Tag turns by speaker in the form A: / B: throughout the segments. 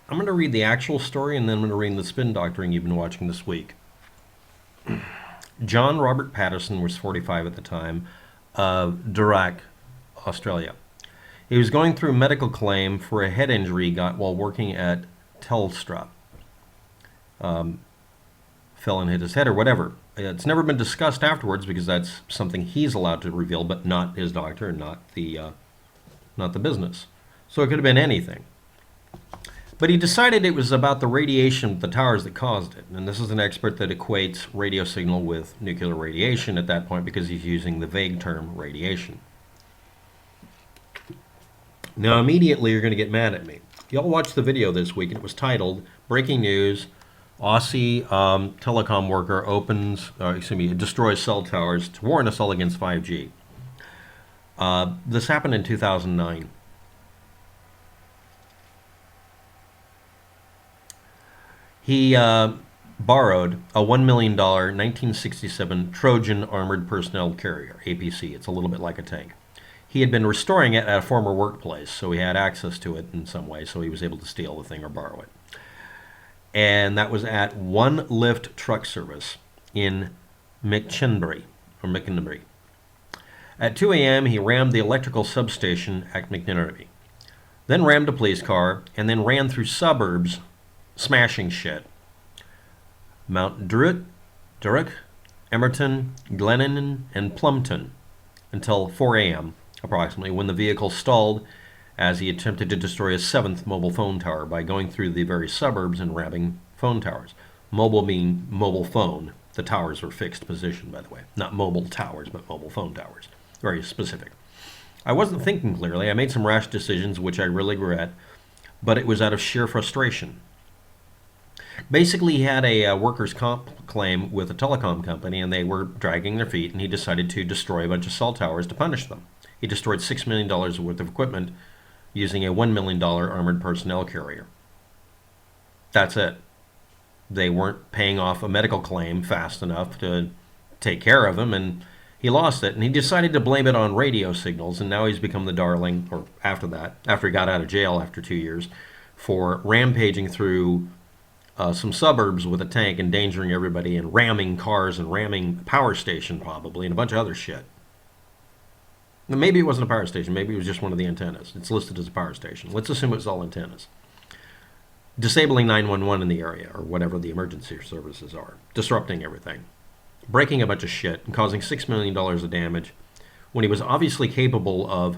A: I'm going to read the actual story and then I'm going to read the spin doctoring you've been watching this week. John Robert Patterson was 45 at the time of Durack, Australia. He was going through a medical claim for a head injury he got while working at Telstra. Fell and hit his head or whatever. It's never been discussed afterwards because that's something he's allowed to reveal, but not his doctor and not the business. So it could have been anything. But he decided it was about the radiation of the towers that caused it. And this is an expert that equates radio signal with nuclear radiation at that point because he's using the vague term radiation. Now, immediately you're going to get mad at me. Y'all watched the video this week and it was titled Breaking News, Aussie telecom worker destroys cell towers to warn us all against 5G. This happened in 2009. He borrowed a $1 million 1967 Trojan Armored Personnel Carrier, APC. It's a little bit like a tank. He had been restoring it at a former workplace, so he had access to it in some way, so he was able to steal the thing or borrow it. And that was at One Lift Truck Service in McChinbury. At 2 a.m., he rammed the electrical substation at McNinerby, then rammed a police car, and then ran through suburbs, smashing shit. Mount Druitt, Emerton, Glennon, and Plumpton until 4 a.m., approximately, when the vehicle stalled as he attempted to destroy a seventh mobile phone tower by going through the very suburbs and ramming phone towers. Mobile being mobile phone. The towers were fixed position, by the way. Not mobile towers, but mobile phone towers. Very specific. I wasn't thinking clearly. I made some rash decisions, which I really regret, but it was out of sheer frustration. Basically, he had a workers' comp claim with a telecom company, and they were dragging their feet, and he decided to destroy a bunch of cell towers to punish them. He destroyed $6 million worth of equipment using a $1 million armored personnel carrier. That's it. They weren't paying off a medical claim fast enough to take care of him, and he lost it. And he decided to blame it on radio signals, and now he's become the darling, or after he got out of jail after 2 years, for rampaging through some suburbs with a tank, endangering everybody, and ramming cars and ramming a power station probably, and a bunch of other shit. Maybe it wasn't a power station. Maybe it was just one of the antennas. It's listed as a power station. Let's assume it's all antennas. Disabling 911 in the area, or whatever the emergency services are. Disrupting everything. Breaking a bunch of shit and causing $6 million of damage when he was obviously capable of,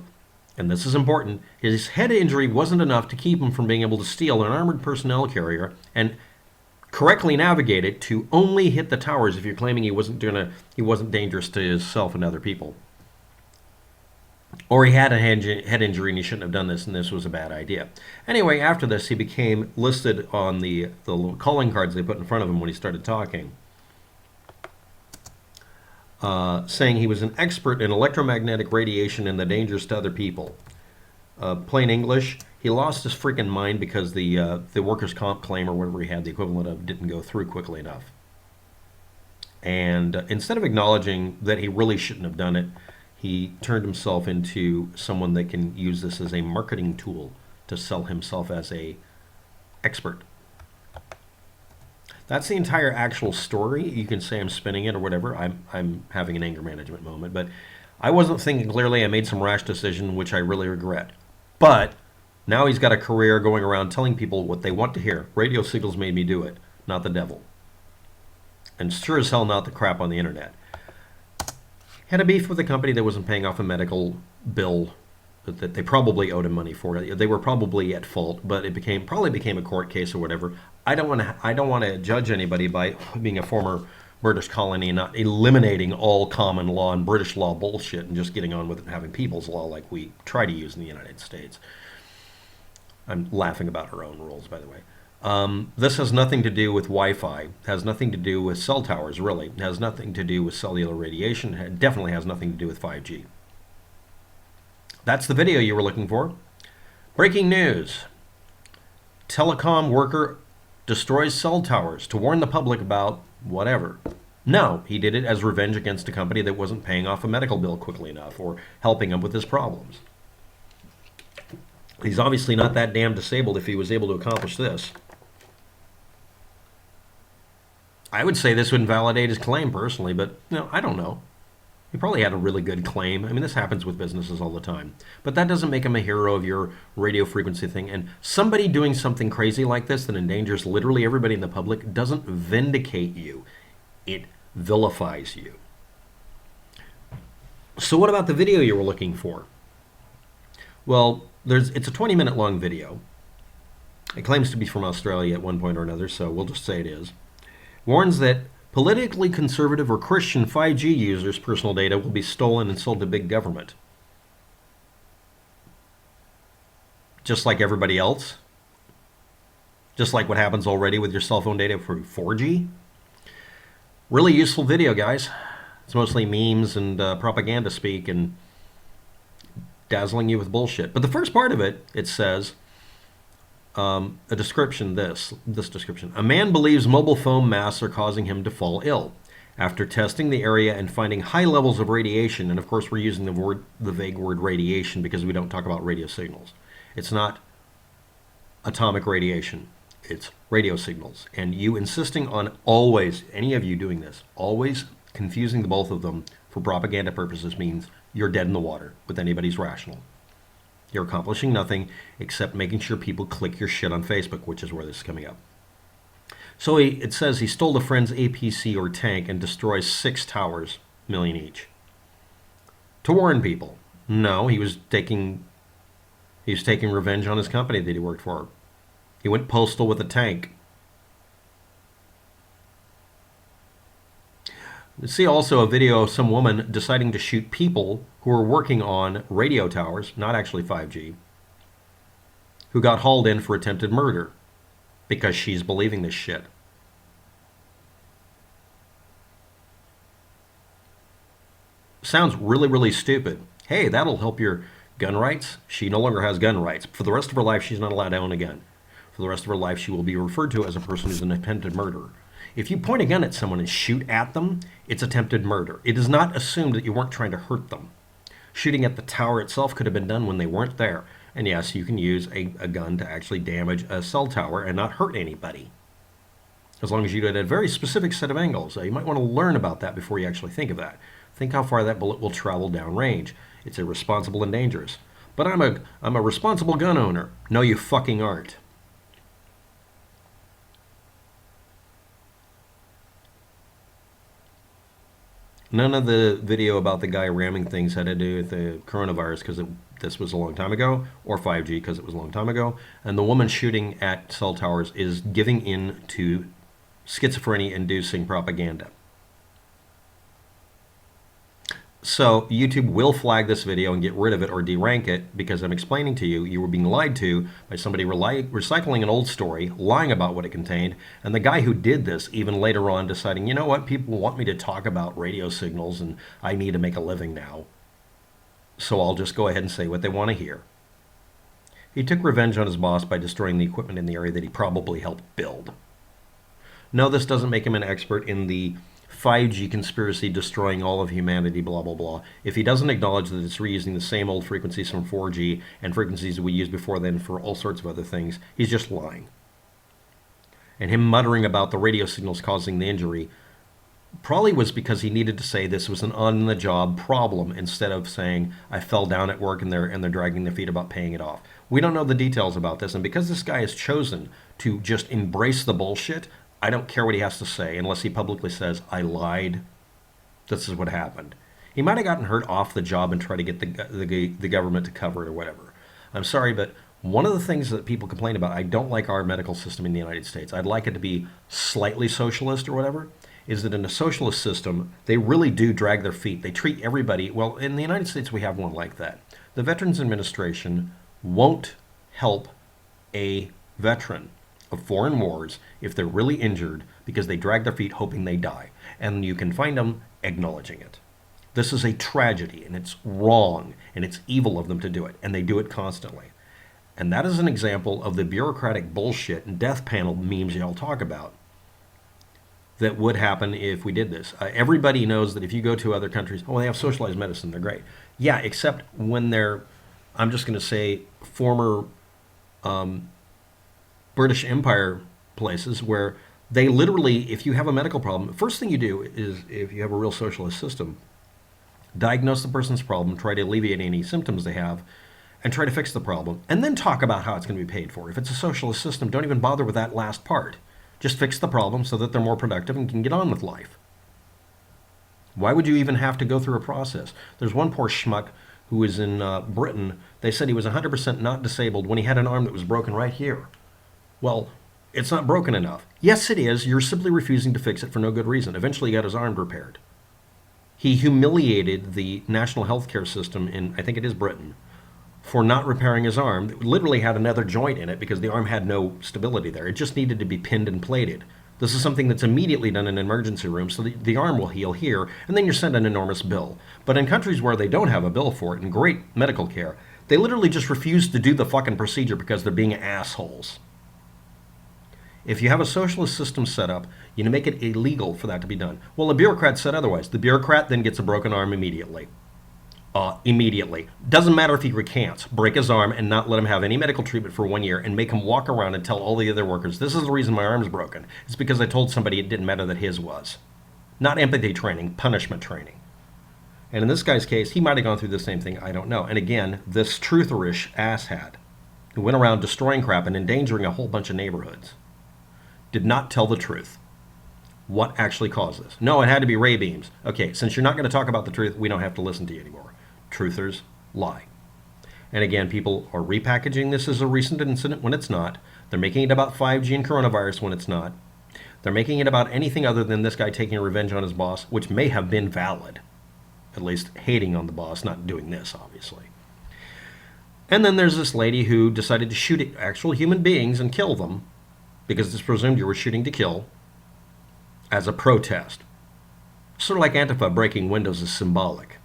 A: and this is important, his head injury wasn't enough to keep him from being able to steal an armored personnel carrier and correctly navigate it to only hit the towers if you're claiming he wasn't dangerous to himself and other people. Or he had a head injury and he shouldn't have done this, and this was a bad idea. Anyway, after this, he became listed on the little calling cards they put in front of him when he started talking, saying he was an expert in electromagnetic radiation and the dangers to other people. Plain English, he lost his freaking mind because the workers' comp claim or whatever he had the equivalent of didn't go through quickly enough. And instead of acknowledging that he really shouldn't have done it, he turned himself into someone that can use this as a marketing tool to sell himself as a expert. That's the entire actual story. You can say I'm spinning it or whatever. I'm having an anger management moment, but I wasn't thinking clearly. I made some rash decision, which I really regret. But now he's got a career going around telling people what they want to hear. Radio signals made me do it, not the devil. And sure as hell not the crap on the internet. Had a beef with a company that wasn't paying off a medical bill that they probably owed him money for. They were probably at fault, but it probably became a court case or whatever. I don't want to judge anybody by being a former British colony and not eliminating all common law and British law bullshit and just getting on with it and having people's law like we try to use in the United States. I'm laughing about our own rules, by the way. This has nothing to do with Wi-Fi, has nothing to do with cell towers, really. It has nothing to do with cellular radiation. It definitely has nothing to do with 5G. That's the video you were looking for. Breaking news. Telecom worker destroys cell towers to warn the public about whatever. No, he did it as revenge against a company that wasn't paying off a medical bill quickly enough or helping him with his problems. He's obviously not that damn disabled if he was able to accomplish this. I would say this would invalidate his claim personally, but I don't know. He probably had a really good claim. I mean, this happens with businesses all the time. But that doesn't make him a hero of your radio frequency thing. And somebody doing something crazy like this that endangers literally everybody in the public doesn't vindicate you. It vilifies you. So what about the video you were looking for? Well, it's a 20-minute long video. It claims to be from Australia at one point or another, so we'll just say it is. Warns that politically conservative or Christian 5G users' personal data will be stolen and sold to big government. Just like everybody else. Just like what happens already with your cell phone data for 4G. Really useful video, guys. It's mostly memes and propaganda speak and dazzling you with bullshit. But the first part of it, it says, a description, this description. A man believes mobile foam masks are causing him to fall ill. After testing the area and finding high levels of radiation, and of course we're using the vague word radiation because we don't talk about radio signals. It's not atomic radiation. It's radio signals. And you insisting on always, any of you doing this, always confusing the both of them for propaganda purposes means you're dead in the water with anybody's rational. You're accomplishing nothing except making sure people click your shit on Facebook, which is where this is coming up. So it says he stole a friend's APC or tank and destroys 6 towers, million each. To warn people. No, he was taking revenge on his company that he worked for. He went postal with a tank. See also a video of some woman deciding to shoot people who were working on radio towers, not actually 5G, who got hauled in for attempted murder because she's believing this shit. Sounds really, really stupid. Hey, that'll help your gun rights. She no longer has gun rights. For the rest of her life, she's not allowed to own a gun. For the rest of her life, she will be referred to as a person who's an attempted murderer. If you point a gun at someone and shoot at them, it's attempted murder. It is not assumed that you weren't trying to hurt them. Shooting at the tower itself could have been done when they weren't there. And yes, you can use a gun to actually damage a cell tower and not hurt anybody. As long as you do it at a very specific set of angles. You might want to learn about that before you actually think of that. Think how far that bullet will travel downrange. It's irresponsible and dangerous. But I'm a responsible gun owner. No, you fucking aren't. None of the video about the guy ramming things had to do with the coronavirus because this was a long time ago, or 5G because it was a long time ago. And the woman shooting at cell towers is giving in to schizophrenia-inducing propaganda. So YouTube will flag this video and get rid of it or derank it because I'm explaining to you, you were being lied to by somebody recycling an old story, lying about what it contained, and the guy who did this even later on deciding, you know what, people want me to talk about radio signals and I need to make a living now, so I'll just go ahead and say what they want to hear. He took revenge on his boss by destroying the equipment in the area that he probably helped build. No, this doesn't make him an expert in the 5G conspiracy destroying all of humanity, blah, blah, blah. If he doesn't acknowledge that it's reusing the same old frequencies from 4G and frequencies that we used before then for all sorts of other things, he's just lying. And him muttering about the radio signals causing the injury probably was because he needed to say this was an on-the-job problem instead of saying, I fell down at work and they're dragging their feet about paying it off. We don't know the details about this, and because this guy has chosen to just embrace the bullshit, I don't care what he has to say unless he publicly says, I lied. This is what happened. He might have gotten hurt off the job and tried to get the government to cover it or whatever. I'm sorry, but one of the things that people complain about, I don't like our medical system in the United States. I'd like it to be slightly socialist or whatever, is that in a socialist system, they really do drag their feet. They treat everybody, well, in the United States, we have one like that. The Veterans Administration won't help a veteran of foreign wars if they're really injured because they drag their feet hoping they die. And you can find them acknowledging it. This is a tragedy, and it's wrong, and it's evil of them to do it, and they do it constantly. And that is an example of the bureaucratic bullshit and death panel memes y'all talk about that would happen if we did this. Everybody knows that if you go to other countries, oh, they have socialized medicine, they're great. Yeah, except when they're I'm just going to say, former British Empire places where they literally, if you have a medical problem, first thing you do is, if you have a real socialist system, diagnose the person's problem, try to alleviate any symptoms they have, and try to fix the problem, and then talk about how it's going to be paid for. If it's a socialist system, don't even bother with that last part. Just fix the problem so that they're more productive and can get on with life. Why would you even have to go through a process? There's one poor schmuck who was in Britain. They said he was 100% not disabled when he had an arm that was broken right here. Well, it's not broken enough. Yes, it is. You're simply refusing to fix it for no good reason. Eventually, he got his arm repaired. He humiliated the national health care system in, I think it is Britain, for not repairing his arm. It literally had another joint in it because the arm had no stability there. It just needed to be pinned and plated. This is something that's immediately done in an emergency room, so the arm will heal here, and then you're sent an enormous bill. But in countries where they don't have a bill for it and great medical care, they literally just refuse to do the fucking procedure because they're being assholes. If you have a socialist system set up, you make it illegal for that to be done. Well, a bureaucrat said otherwise. The bureaucrat then gets a broken arm immediately. Immediately. Doesn't matter if he recants. Break his arm and not let him have any medical treatment for 1 year and make him walk around and tell all the other workers, this is the reason my arm's broken. It's because I told somebody it didn't matter that his was. Not empathy training, punishment training. And in this guy's case, he might have gone through the same thing. I don't know. And again, this trutherish asshat who went around destroying crap and endangering a whole bunch of neighborhoods did not tell the truth. What actually caused this? No, it had to be ray beams. Okay, since you're not going to talk about the truth, we don't have to listen to you anymore. Truthers lie. And again, people are repackaging this as a recent incident when it's not. They're making it about 5G and coronavirus when it's not. They're making it about anything other than this guy taking revenge on his boss, which may have been valid. At least hating on the boss, not doing this, obviously. And then there's this lady who decided to shoot actual human beings and kill them because it's presumed you were shooting to kill as a protest. Sort of like Antifa breaking windows is symbolic.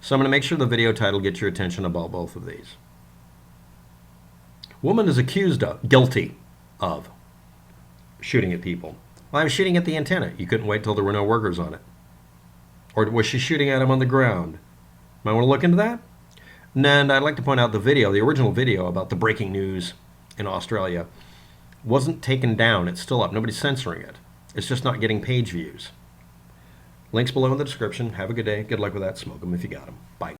A: So I'm going to make sure the video title gets your attention about both of these. Woman is guilty of shooting at people. Well, I was shooting at the antenna. You couldn't wait till there were no workers on it. Or was she shooting at him on the ground? Might want to look into that. And I'd like to point out the video, the original video about the breaking news in Australia, wasn't taken down. It's still up. Nobody's censoring it. It's just not getting page views. Links below in the description. Have a good day. Good luck with that. Smoke them if you got them. Bye.